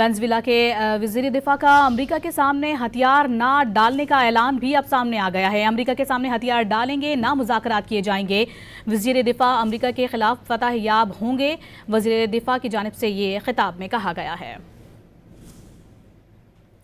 Venezuela کے وزیر دفاع کا امریکہ کے سامنے ہتھیار نہ ڈالنے کا اعلان بھی اب سامنے آ گیا ہے۔ امریکہ کے سامنے ہتھیار ڈالیں گے، نہ مذاکرات کیے جائیں گے۔ وزیر دفاع امریکہ کے خلاف فتح یاب ہوں گے، وزیر دفاع کی جانب سے یہ خطاب میں کہا گیا ہے۔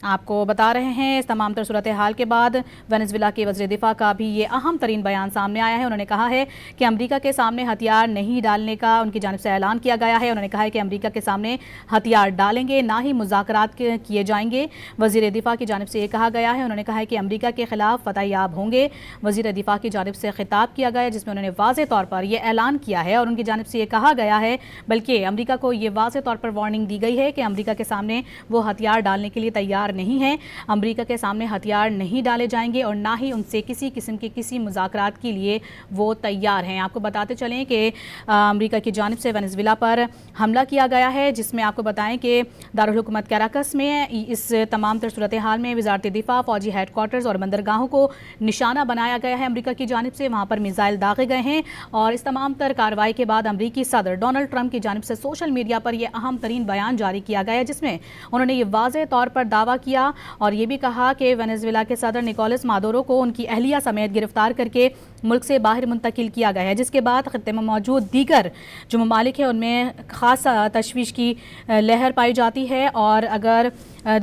آپ کو بتا رہے ہیں اس تمام تر صورتحال کے بعد وینزویلا کے وزیر دفاع کا بھی یہ اہم ترین بیان سامنے آیا ہے۔ انہوں نے کہا ہے کہ امریکہ کے سامنے ہتھیار نہیں ڈالنے کا ان کی جانب سے اعلان کیا گیا ہے۔ انہوں نے کہا ہے کہ امریکہ کے سامنے ہتھیار ڈالیں گے، نہ ہی مذاکرات کیے جائیں گے۔ وزیر دفاع کی جانب سے یہ کہا گیا ہے۔ انہوں نے کہا ہے کہ امریکہ کے خلاف فتح یاب ہوں گے۔ وزیر دفاع کی جانب سے خطاب کیا گیا ہے جس میں انہوں نے واضح طور پر یہ اعلان کیا ہے اور ان کی جانب سے یہ کہا گیا ہے، بلکہ امریکہ کو یہ واضح طور پر وارننگ دی گئی ہے کہ امریکہ کے سامنے وہ ہتھیار ڈالنے کے لیے تیار نہیں ہے۔ امریکہ کے سامنے ہتھیار نہیں ڈالے جائیں گے اور نہ ہی ان سے کسی قسم کے کسی مذاکرات کے لیے وہ تیار ہیں۔ آپ کو بتاتے چلیں کہ امریکہ کی جانب سے وینزویلا پر حملہ کیا گیا ہے، جس میں آپ کو بتائیں کہ دارالحکومت کیراکس میں اس تمام تر صورتحال میں وزارت دفاع، فوجی ہیڈ کوارٹرز اور بندرگاہوں کو نشانہ بنایا گیا ہے امریکہ کی جانب سے۔ وہاں پر میزائل داغے گئے ہیں اور اس تمام تر کارروائی کے بعد امریکی صدر ڈونلڈ ٹرمپ کی جانب سے سوشل میڈیا پر یہ اہم ترین بیان جاری کیا گیا ہے، جس میں انہوں نے یہ واضح طور پر دعویٰ کیا اور یہ بھی کہا کہ وینزویلا کے صدر نکولس مادورو کو ان کی اہلیہ سمیت گرفتار کر کے ملک سے باہر منتقل کیا گیا ہے، جس کے بعد خطے میں موجود دیگر جو ممالک ہیں ان میں خاص تشویش کی لہر پائی جاتی ہے۔ اور اگر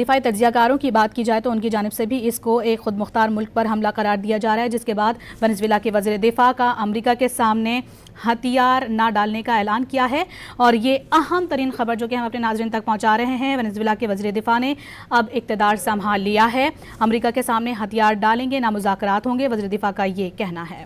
دفاعی تجزیہ کاروں کی بات کی جائے تو ان کی جانب سے بھی اس کو ایک خود مختار ملک پر حملہ قرار دیا جا رہا ہے، جس کے بعد وینزویلا کے وزیر دفاع کا امریکہ کے سامنے ہتھیار نہ ڈالنے کا اعلان کیا ہے۔ اور یہ اہم ترین خبر جو کہ ہم اپنے ناظرین تک پہنچا رہے ہیں، وینزویلا کے وزیر دفاع نے اب اقتدار سنبھال لیا ہے، امریکہ کے سامنے ہتھیار ڈالیں گے، نہ مذاکرات ہوں گے، وزیر دفاع کا یہ کہنا ہے۔